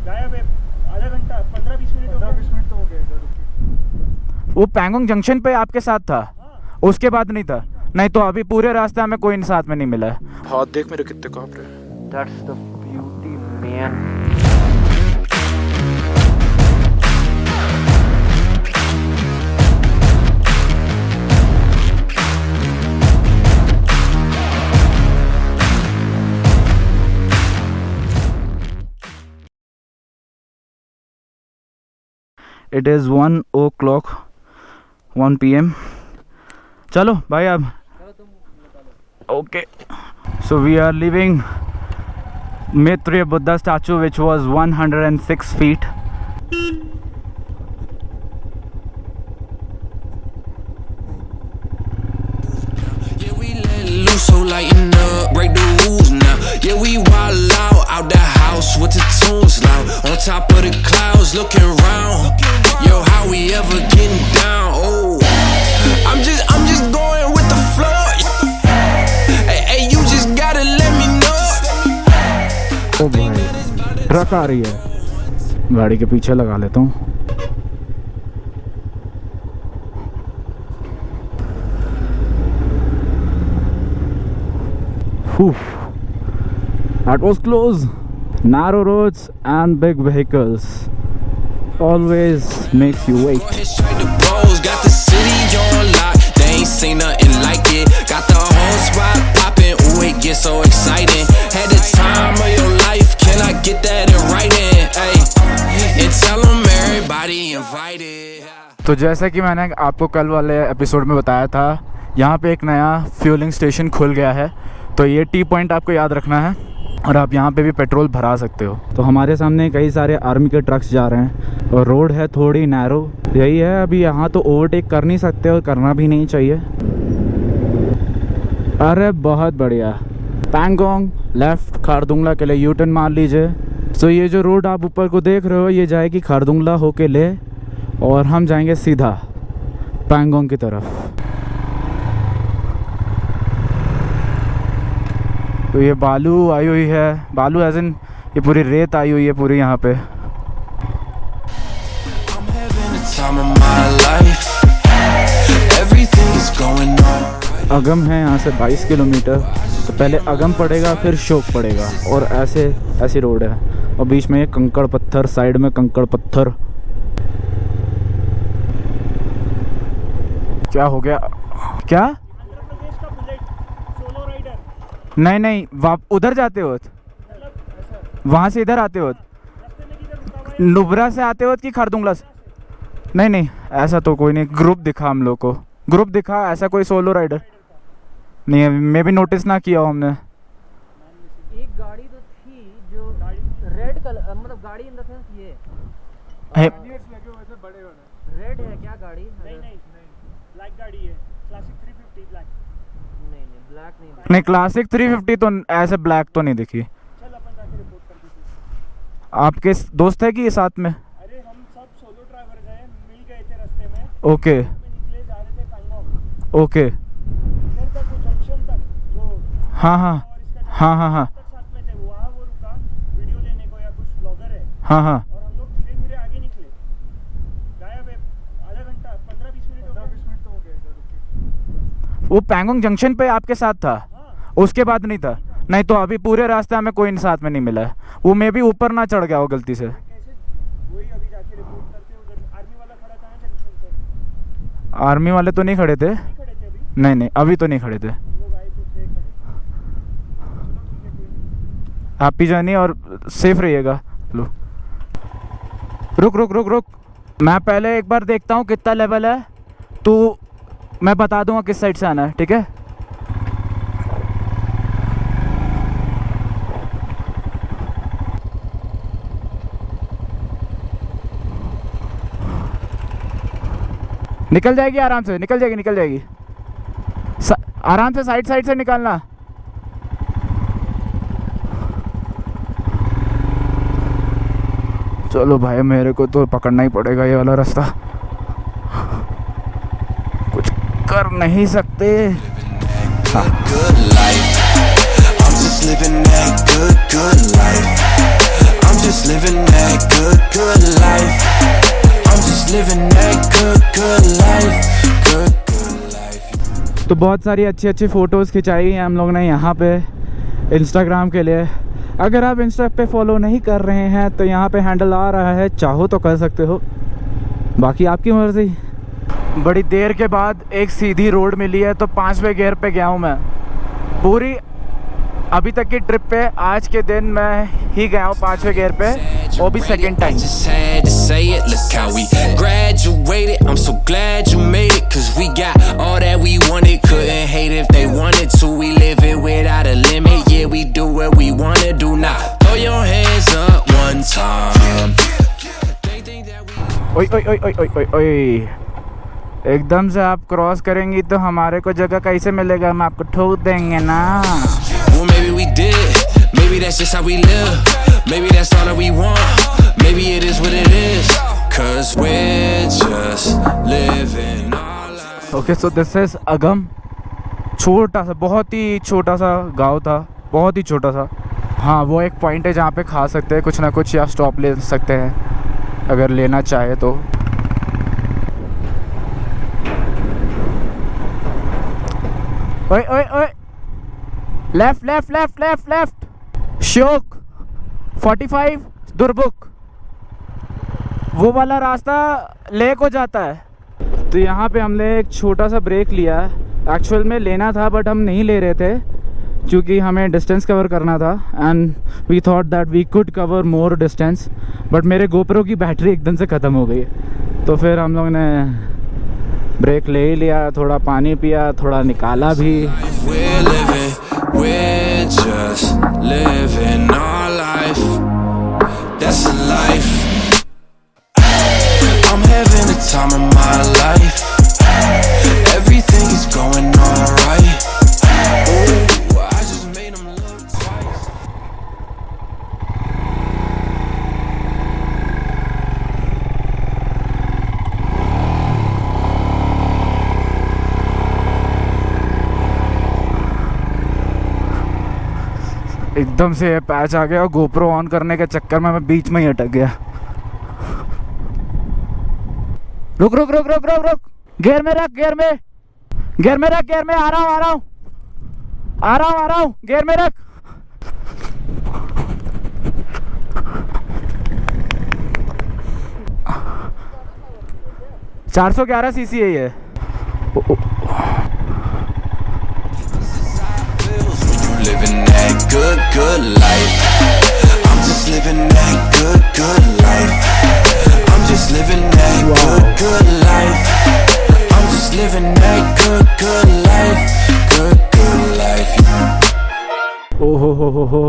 गायब है। आधा घंटा 15-20 मिनट हो गया। 15-20 मिनट तो हो गया इधर। वो पैंगोंग जंक्शन पे आपके साथ था? हाँ। उसके बाद नहीं था? नहीं तो अभी पूरे रास्ते हमें कोई साथ में नहीं मिला है। हाथ देख मेरे कितने कांप रहे हैं। That's the beauty, man. It is 1 PM. चलो भाई अब okay. So we are leaving Maitreya Buddha statue, which was 106 feet. Yeah, we let loose, so lighten up, break the rules now. Yeah, we wild out the house with the tunes loud. On top of the clouds, looking round. Yo, how we ever getting down? Oh, I'm just going with the flow. Hey, you just gotta let me know. ओ भाई truck आ रही है, गाड़ी के पीछे लगा लेता हूँ। That was close. Narrow roads and big vehicles always makes you wait. Got the city on lock, they ain't seen nothing like it. Got the whole spot popping, ooh, it gets so exciting. Had the time of your life, can I get that in writing? Ay, and tell them everybody invited. तो जैसा कि मैंने आपको कल वाले episode में बताया था, यहाँ पे एक नया फ्यूलिंग स्टेशन खुल गया है। तो ये टी पॉइंट आपको याद रखना है और आप यहाँ पे भी पेट्रोल भरा सकते हो। तो हमारे सामने कई सारे आर्मी के ट्रक्स जा रहे हैं और रोड है थोड़ी नैरो, यही है। अभी यहाँ तो ओवरटेक कर नहीं सकते और करना भी नहीं चाहिए। अरे बहुत बढ़िया। पैंगोंग लेफ्ट खारदुंगला के लिए यू टर्न मार लीजिए। तो ये जो रोड आप ऊपर को देख रहे हो, ये जाएगी खारदुंगला होके ले और हम जाएंगे सीधा पैंगोंग की तरफ। तो ये बालू आई हुई है, बालू एज इन ये पूरी रेत आई हुई है पूरी यहाँ पे। अगम है यहाँ से 22 किलोमीटर। तो पहले अगम पड़ेगा फिर शोक पड़ेगा और ऐसी रोड है और बीच में ये कंकड़ पत्थर, साइड में कंकड़ पत्थर। क्या हो गया? क्या? नहीं उधर जाते हो, वहाँ से इधर आते हो, नुब्रा से आते हो कि खारदुंगला से? नहीं ऐसा तो कोई नहीं। ग्रुप दिखा हम लोग को, ग्रुप दिखा, ऐसा कोई सोलो राइडर नहीं है। मे भी नोटिस ना किया हो हमने। एक गाड़ी तो थी जो रेड कलर, मतलब गाड़ी इन द सेंस ये है रेड है क्या गाड़ी? नहीं ब्लैक गाड़ी है, क्लासिक 350 ब्लैक। नहीं ब्लैक नहीं क्लासिक 350 तो ऐसे ब्लैक तो नहीं दिखी। चल अपन जाके रिपोर्ट कर देते। आपके दोस्त है कि ये साथ में? अरे हम सब सोलो ड्राइवर गए, मिल गए थे रास्ते में। ओके निकले जा रहे थे पैंगोंग। ओके इधर तक वो जंक्शन तक जो हाँ साथ में थे, वहाँ वो रुका वीडियो लेने को या कुछ ब्लॉगर है। हाँ और हम लोग धीरे धीरे आगे निकले। गायब है। आधा घंटा 15-20 मिनट हो गया। 15-20 मिनट तो हो गया इधर। वो पैंगोंग जंक्शन पे आपके साथ था? हाँ। उसके बाद नहीं था? नहीं तो अभी पूरे रास्ते हमें कोई साथ में नहीं मिला है। वो मे भी ऊपर ना चढ़ गया हो गलती से। कैसे? वही अभी जाके रिपोर्ट करते। उधर आर्मी वाला खड़ा था ना जंक्शन पे। आर्मी वाले तो नहीं खड़े थे? नहीं खड़े थे अभी। नहीं अभी तो नहीं खड़े थे। हम लोग आए तो थे खड़े। चलो ठीक है, कोई नहीं। हैप्पी जर्नी और सेफ रहिएगा। लो रुक। मैं पहले एक बार देखता हूँ कितना लेवल है, तो मैं बता दूंगा किस साइड से आना है, ठीक है? निकल जाएगी आराम से, निकल जाएगी आराम से, साइड से निकालना। चलो भाई, मेरे को तो पकड़ना ही पड़ेगा ये वाला रास्ता, कुछ कर नहीं सकते। I'm just living that good life. I'm just living that good life. I'm just living that good life. Good life. तो बहुत सारी अच्छी अच्छी फ़ोटोज़ खिंचाई हैं हम लोग ने यहाँ पे इंस्टाग्राम के लिए। अगर आप इंस्टा पे फॉलो नहीं कर रहे हैं तो यहाँ पे हैंडल आ रहा है, चाहो तो कर सकते हो, बाकी आपकी मर्ज़ी। बड़ी देर के बाद एक सीधी रोड मिली है तो 5वें गियर पे गया हूँ मैं। पूरी अभी तक की ट्रिप पे आज के दिन मैं ही गया हूँ 5वें गियर पे, वो भी second time. Just had to say it, look how we graduated. I'm so glad you made it, cause we got all that we wanted. Couldn't hate if they wanted to. We live it without a limit. Yeah, we do what we wanna do now. Throw your hands up one time. They think that we ओए ओए ओए ओए ओए ओए ओए, एकदम से आप क्रॉस करेंगी तो हमारे को जगह कैसे मिलेगा, हम आपको ठोक देंगे ना। Well, maybe we did. Maybe that's just how we live. Maybe that's all that we want. Maybe it is what it is. Cause we're just living our life. Okay, so this is अगम। छोटा सा, बहुत ही छोटा सा गांव था, बहुत ही छोटा सा। हाँ, वो एक पॉइंट है जहाँ पे खा सकते हैं कुछ ना कुछ, या स्टॉप ले सकते हैं अगर लेना चाहे तो। ओए ओए ओए, left left left left left, Shyok 45 Durbuk, वो वाला रास्ता ले को जाता है। तो यहाँ पे हमने एक छोटा सा ब्रेक लिया है। एक्चुअल में लेना था बट हम नहीं ले रहे थे क्योंकि हमें डिस्टेंस कवर करना था and we thought that we could cover more distance, but मेरे गोप्रो की बैटरी एकदम से ख़त्म हो गई, तो फिर हम लोग ने ब्रेक ले ही लिया, थोड़ा पानी पिया, थोड़ा निकाला भी। We're living, we're just living our life. That's a life. I'm having the time of my life. Everything is going alright. Ooh, I just made them look twice. एकदम से ये पैच आ गया और गोप्रो ऑन करने के चक्कर में मैं बीच में ही अटक गया। रुक रुक रुक रुक रुक रुक, गियर में रख, गियर में, गियर में रख, गियर में, आ रहा हूँ आ रहा हूँ आ रहा हूँ आ रहा हूँ, गियर में रख। $411 है ये। Living that good life. I'm just living that good life. I'm just living that good life. I'm just living that good life. Good life. ओ हो,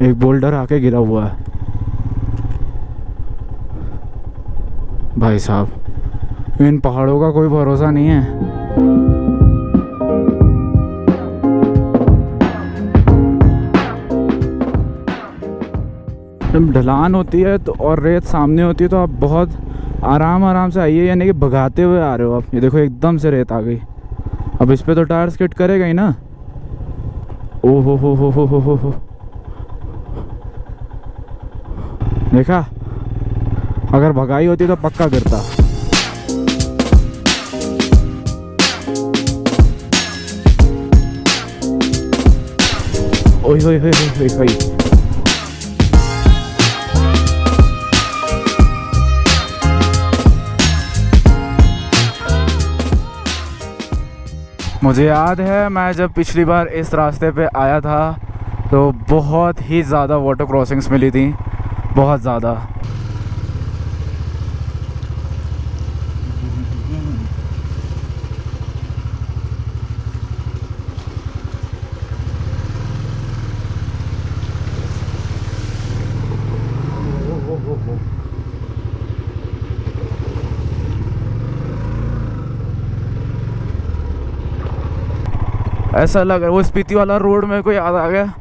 एक बोल्डर आके गिरा हुआ है भाई साहब, इन पहाड़ों का कोई भरोसा नहीं है। जब ढलान होती है तो और रेत सामने होती है तो आप बहुत आराम से आइए, यानी कि भगाते हुए आ रहे हो आप। ये देखो एकदम से रेत आ गई, अब इस पे तो टायर स्किड करेगा ही ना। ओ हो, देखा, अगर भगाई होती तो पक्का गिरता। ओए होए होए होए होए, मुझे याद है मैं जब पिछली बार इस रास्ते पे आया था तो बहुत ही ज़्यादा वाटर क्रॉसिंग्स मिली थी, बहुत ज़्यादा। ऐसा लग रहा है वो स्पीति वाला रोड मेरे को याद आ गया,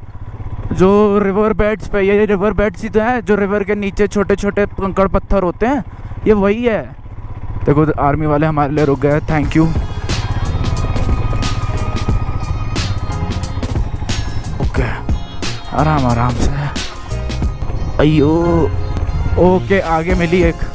जो रिवर बेड्स पे, ये रिवर बेड्स ही तो हैं जो रिवर के नीचे छोटे छोटे कंकड़ पत्थर होते हैं, ये वही है। देखो आर्मी वाले हमारे लिए रुक गए, थैंक यू। ओके, आराम से अयो ओके आगे मिली एक।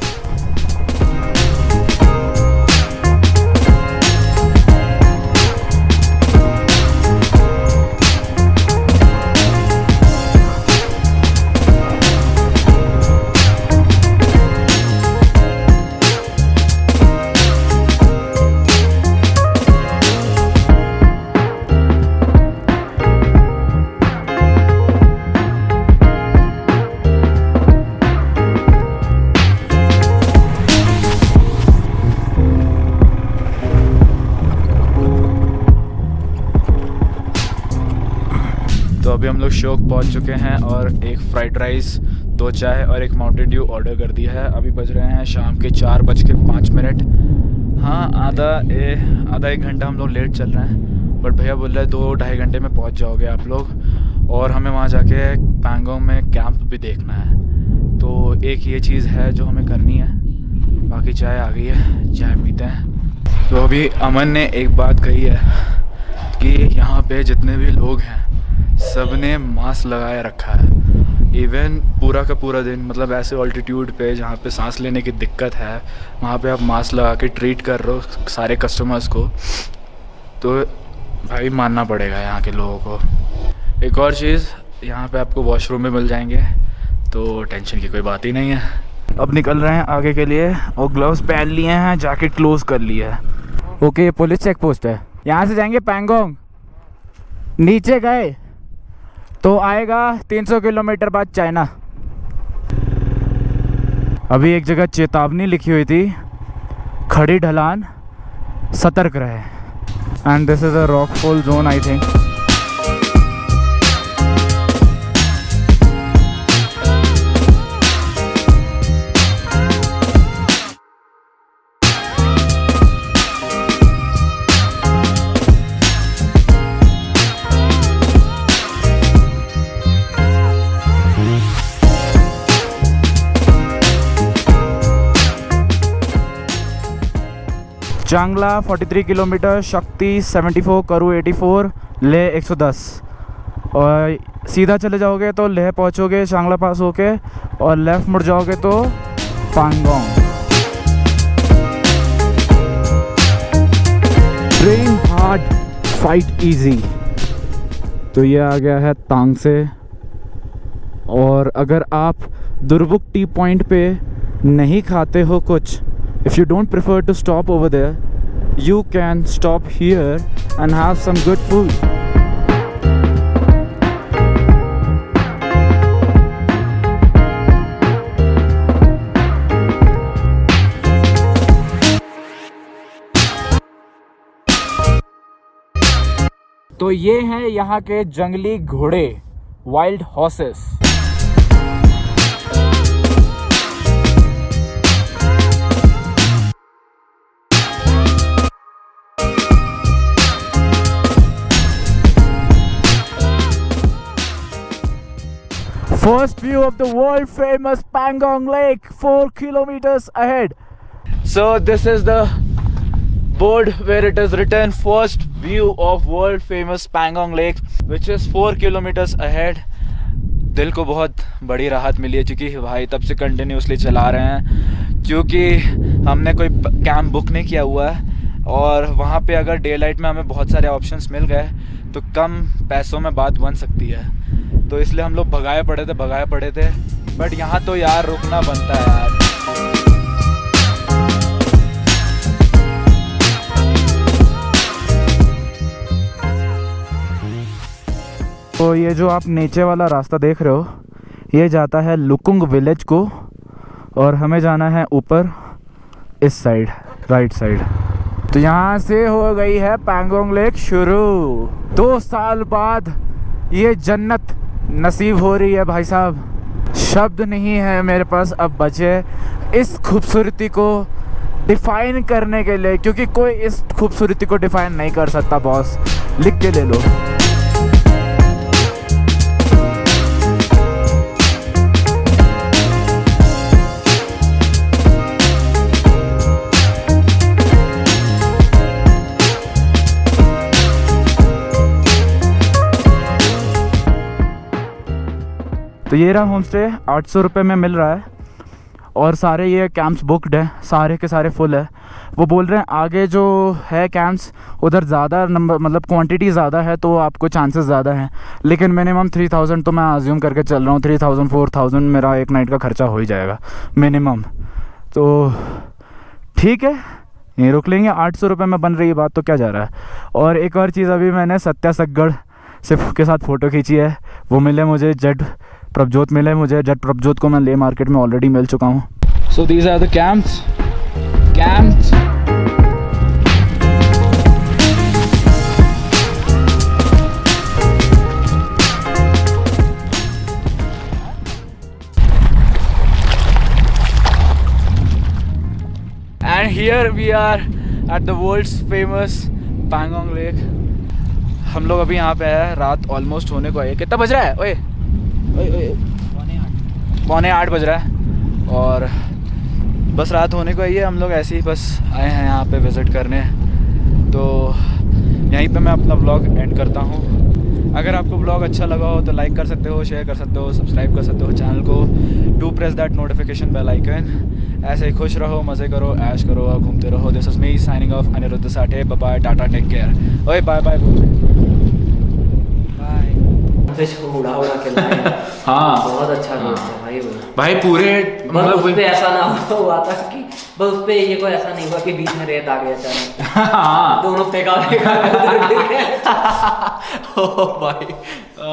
तो अभी हम लोग शोक पहुंच चुके हैं और एक फ्राइड राइस, 2 चाय और एक माउंटेन ड्यू ऑर्डर कर दिया है। अभी बज रहे हैं शाम के 4:05। हाँ आधा एक घंटा हम लोग लेट चल रहे हैं, बट भैया बोल रहे हैं 2-2.5 घंटे में पहुंच जाओगे आप लोग। और हमें वहाँ जाके पैंगोंग में कैंप भी देखना है, तो एक ये चीज़ है जो हमें करनी है। बाकी चाय आ गई है, चाय पीते हैं। तो अभी अमन ने एक बात कही है कि यहाँ पे जितने भी लोग हैं सब ने मास्क लगाए रखा है। इवन पूरा का पूरा दिन, मतलब ऐसे ऑल्टीट्यूड पे जहाँ पे सांस लेने की दिक्कत है वहाँ पे आप मास्क लगा के ट्रीट कर रहे हो सारे कस्टमर्स को, तो भाई मानना पड़ेगा यहाँ के लोगों को। एक और चीज़, यहाँ पे आपको वॉशरूम भी मिल जाएंगे, तो टेंशन की कोई बात ही नहीं है। अब निकल रहे हैं आगे के लिए और ग्लव्स पहन लिए हैं, जैकेट क्लोज कर लिया है। ओके, पुलिस चेक पोस्ट है। यहाँ से जाएंगे पैंगोंग, नीचे गए तो आएगा 300 किलोमीटर बाद चाइना। अभी एक जगह चेतावनी लिखी हुई थी, खड़ी ढलान, सतर्क रहे। And this is a rockfall zone I think. चांगला 43 किलोमीटर, शक्ति 74, करू 84, लेह 110। और सीधा चले जाओगे तो लेह पहुंचोगे चांगला पास होके, और लेफ़्ट मुड़ जाओगे तो Pangong. Train hard, fight easy. तो ये आ गया है तांग से। और अगर आप दुर्बुक टी पॉइंट पे नहीं खाते हो कुछ, if you don't prefer to stop over there, you can stop here and have some good food. तो ये हैं यहाँ के जंगली घोड़े, wild horses. First view of the world famous Pangong Lake, 4 kilometers ahead. So this is the board where it is written first view of world famous Pangong Lake, which is 4 kilometers ahead. दिल को बहुत बड़ी राहत मिली है, क्योंकि भाई तब से कंटिन्यूसली चला रहे हैं, क्योंकि हमने कोई कैंप बुक नहीं किया हुआ है। और वहाँ पे अगर डे लाइट में हमें बहुत सारे ऑप्शंस मिल गए तो कम पैसों में बात बन सकती है। तो इसलिए हम लोग भगाए पड़े थे। बट यहाँ तो यार रुकना बनता है यार। तो ये जो आप नीचे वाला रास्ता देख रहे हो, ये जाता है लुकुंग विलेज को, और हमें जाना है ऊपर इस साइड, राइट साइड। तो यहाँ से हो गई है पैंगोंग लेक शुरू। 2 साल बाद ये जन्नत नसीब हो रही है भाई साहब। शब्द नहीं है मेरे पास अब बचे इस खूबसूरती को डिफ़ाइन करने के लिए, क्योंकि कोई इस खूबसूरती को डिफ़ाइन नहीं कर सकता बॉस। लिख के ले लो। तो ये रहा होम स्टे, 800 रुपये में मिल रहा है और सारे ये कैंप्स बुकड हैं, सारे के सारे फुल है। वो बोल रहे हैं आगे जो है कैंप्स उधर ज़्यादा नंबर मतलब क्वांटिटी ज़्यादा है तो आपको चांसेस ज़्यादा हैं, लेकिन मिनिमम 3000 तो मैं अज्यूम करके चल रहा हूँ, 3000 4000 मेरा एक नाइट का खर्चा हो ही जाएगा मिनिमम। तो ठीक है, यहीं रुक लेंगे। 800 रुपये में बन रही है बात तो क्या जा रहा है। और एक और चीज़, अभी मैंने सत्यासगढ़ से के साथ फ़ोटो खींची है, वो मिले मुझे जट प्रभजोत मिले मुझे। जट प्रभजोत को मैं ले मार्केट में ऑलरेडी मिल चुका हूँ। So these are the camps. And here we are at the world's famous Pangong Lake. हम लोग अभी यहाँ पे है, रात ऑलमोस्ट होने को है। कितना बज रहा है? ओए 7:45 बज रहा है और बस रात होने को है। हम लोग ऐसे ही बस आए हैं यहाँ पे विज़िट करने। तो यहीं पे मैं अपना व्लॉग एंड करता हूँ। अगर आपको व्लॉग अच्छा लगा हो तो लाइक कर सकते हो, शेयर कर सकते हो, सब्सक्राइब कर सकते हो चैनल को। Do press that notification bell icon. ऐसे ही खुश रहो, मज़े करो, ऐश करो और घूमते रहो। This is me signing off, Aniruddh Sathe. Bye bye, tata, take care. ओए बाय बाय उड़ा उड़ा के लाए। हाँ बहुत अच्छा दोस्त है भाई वो। भाई पूरे मतलब उस पे ऐसा ना हुआ था कि बस उस पे ये कोई ऐसा नहीं हुआ कि बीच में रेत आ गया अचानक। हाँ दोनों पे का ओ भाई